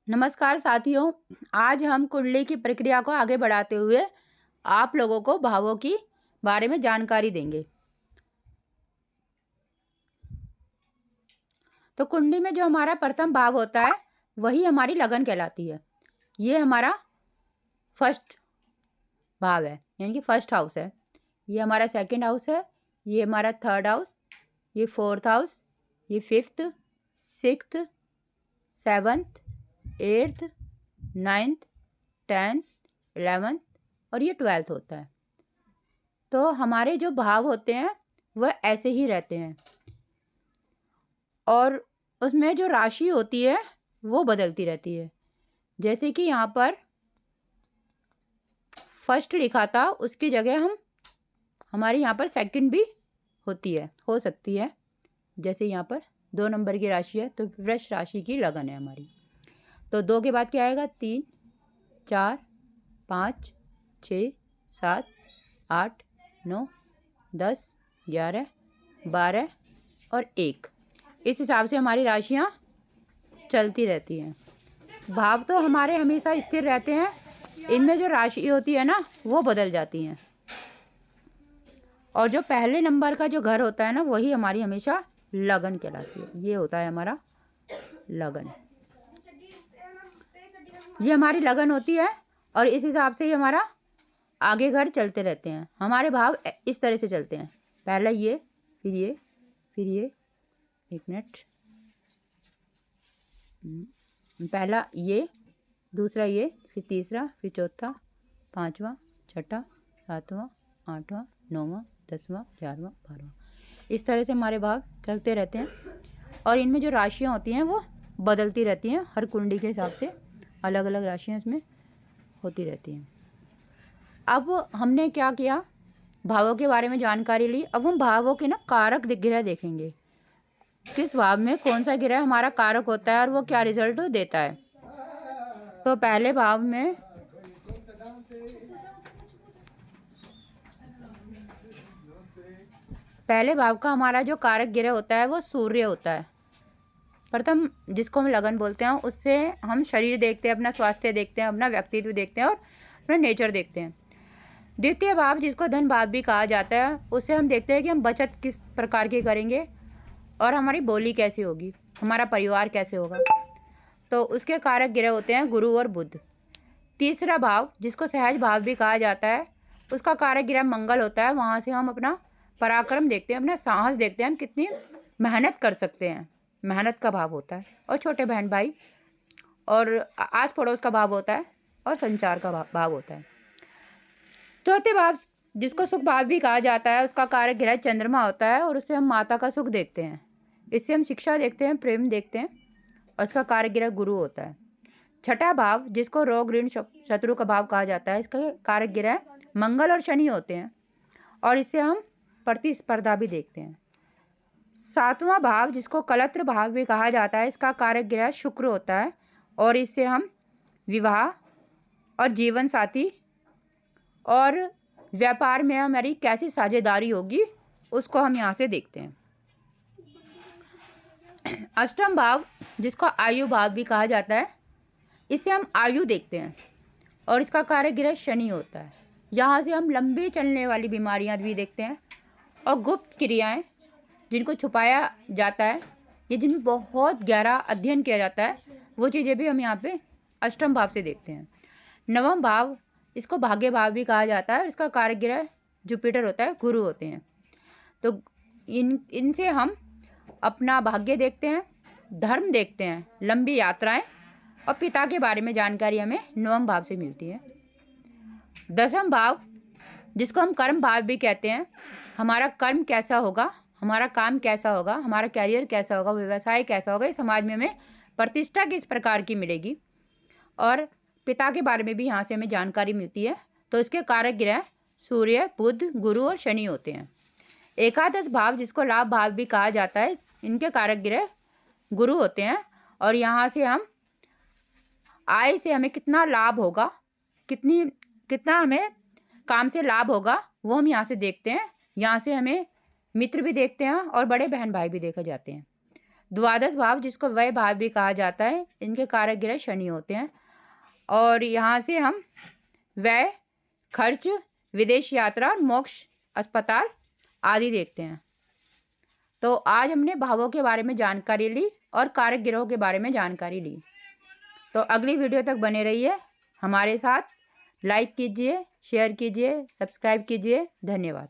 नमस्कार साथियों, आज हम कुंडली की प्रक्रिया को आगे बढ़ाते हुए आप लोगों को भावों की बारे में जानकारी देंगे। तो कुंडली में जो हमारा प्रथम भाव होता है वही हमारी लगन कहलाती है। ये हमारा फर्स्ट भाव है, यानी कि फर्स्ट हाउस है। ये हमारा सेकंड हाउस है, ये हमारा थर्ड हाउस, ये फोर्थ हाउस, ये fifth, sixth, seventh, eighth, ninth, 10th, 11th और ये 12th होता है। तो हमारे जो भाव होते हैं वह ऐसे ही रहते हैं और उसमें जो राशि होती है वो बदलती रहती है। जैसे कि यहाँ पर फर्स्ट लिखा था, उसकी जगह हमारे यहाँ पर सेकंड भी होती है, हो सकती है। जैसे यहाँ पर 2 नंबर की राशि है तो वृष राशि की लगन है हमारी। तो 2 के बाद क्या आएगा? 3, 4, 5, 6, 7, 8, 9, 10, 11, 12 और 1। इस हिसाब से हमारी राशियाँ चलती रहती हैं। भाव तो हमारे हमेशा स्थिर रहते हैं, इनमें जो राशि होती है ना वो बदल जाती हैं। और जो पहले नंबर का जो घर होता है ना वही हमारी हमेशा लगन कहलाती है। ये होता है हमारा लगन, ये हमारी लगन होती है और इस हिसाब से ही हमारा आगे घर चलते रहते हैं। हमारे भाव इस तरह से चलते हैं, पहला ये, फिर ये, फिर ये, एक मिनट, पहला ये, दूसरा ये, फिर तीसरा, फिर चौथा, पांचवा, छठा, सातवां, आठवां, नौवां, 10वां, 11वां, 12वां। इस तरह से हमारे भाव चलते रहते हैं और इनमें जो राशियाँ होती हैं वो बदलती रहती हैं। हर कुंडली के हिसाब से अलग अलग राशियाँ इसमें होती रहती हैं। अब हमने क्या किया, भावों के बारे में जानकारी ली। अब हम भावों के ना कारक ग्रह देखेंगे, किस भाव में कौन सा ग्रह हमारा कारक होता है और वो क्या रिजल्ट देता है। तो पहले भाव में पहले भाव का हमारा जो कारक ग्रह होता है वो सूर्य होता है। प्रथम जिसको हम लगन बोलते हैं, उससे हम शरीर देखते हैं, अपना स्वास्थ्य देखते हैं, अपना व्यक्तित्व देखते हैं और अपना नेचर देखते हैं। द्वितीय भाव जिसको धन भाव भी कहा जाता है, उससे हम देखते हैं कि हम बचत किस प्रकार की करेंगे और हमारी बोली कैसी होगी, हमारा परिवार कैसे होगा। तो उसके कारक ग्रह होते हैं गुरु और बुध। तीसरा भाव जिसको सहज भाव भी कहा जाता है, उसका कारक ग्रह मंगल होता है। वहाँ से हम अपना पराक्रम देखते हैं, अपना साहस देखते हैं, हम कितनी मेहनत कर सकते हैं, मेहनत का भाव होता है। और छोटे बहन भाई और आस पड़ोस का भाव होता है और संचार का भाव होता है। चौथे भाव जिसको सुख भाव भी कहा जाता है, उसका कारक ग्रह चंद्रमा होता है और उससे हम माता का सुख देखते हैं, इससे हम शिक्षा देखते हैं, प्रेम देखते हैं और उसका कारक ग्रह गुरु होता है। छठा भाव जिसको रोग ऋण शत्रु का भाव कहा जाता है, इसका कारक ग्रह मंगल और शनि होते हैं और इससे हम प्रतिस्पर्धा भी देखते हैं। सातवां भाव जिसको कलत्र भाव भी कहा जाता है, इसका कारक ग्रह शुक्र होता है और इससे हम विवाह और जीवन साथी और व्यापार में हमारी कैसी साझेदारी होगी उसको हम यहाँ से देखते हैं। अष्टम भाव जिसको आयु भाव भी कहा जाता है, इससे हम आयु देखते हैं और इसका कारक ग्रह शनि होता है। यहाँ से हम लंबी चलने वाली बीमारियाँ भी देखते हैं और गुप्त क्रियाएं जिनको छुपाया जाता है, ये जिनमें बहुत गहरा अध्ययन किया जाता है, वो चीज़ें भी हम यहाँ पे अष्टम भाव से देखते हैं। नवम भाव इसको भाग्य भाव भी कहा जाता है, इसका कारक ग्रह जुपिटर होता है, गुरु होते हैं। तो इनसे हम अपना भाग्य देखते हैं, धर्म देखते हैं, लंबी यात्राएं और पिता के बारे में जानकारी हमें नवम भाव से मिलती है। दसम भाव जिसको हम कर्म भाव भी कहते हैं, हमारा कर्म कैसा होगा, हमारा काम कैसा होगा, हमारा कैरियर कैसा होगा, व्यवसाय कैसा होगा, इस समाज में हमें प्रतिष्ठा किस प्रकार की मिलेगी और पिता के बारे में भी यहाँ से हमें जानकारी मिलती है। तो इसके कारक ग्रह सूर्य, बुध, गुरु और शनि होते हैं। एकादश भाव जिसको लाभ भाव भी कहा जाता है, इनके कारक ग्रह गुरु होते हैं और यहाँ से हम आय से हमें कितना लाभ होगा, कितना हमें काम से लाभ होगा, वो हम यहाँ से देखते हैं। यहाँ से हमें मित्र भी देखते हैं और बड़े बहन भाई भी देखे जाते हैं। द्वादश भाव जिसको व्यय भाव भी कहा जाता है, इनके कारक ग्रह शनि होते हैं। और यहाँ से हम व्यय, खर्च, विदेश यात्रा, मोक्ष, अस्पताल आदि देखते हैं। तो आज हमने भावों के बारे में जानकारी ली और कारक ग्रहों के बारे में जानकारी ली। तो अगली वीडियो तक बने रहिए हमारे साथ। लाइक कीजिए, शेयर कीजिए, सब्सक्राइब कीजिए। धन्यवाद।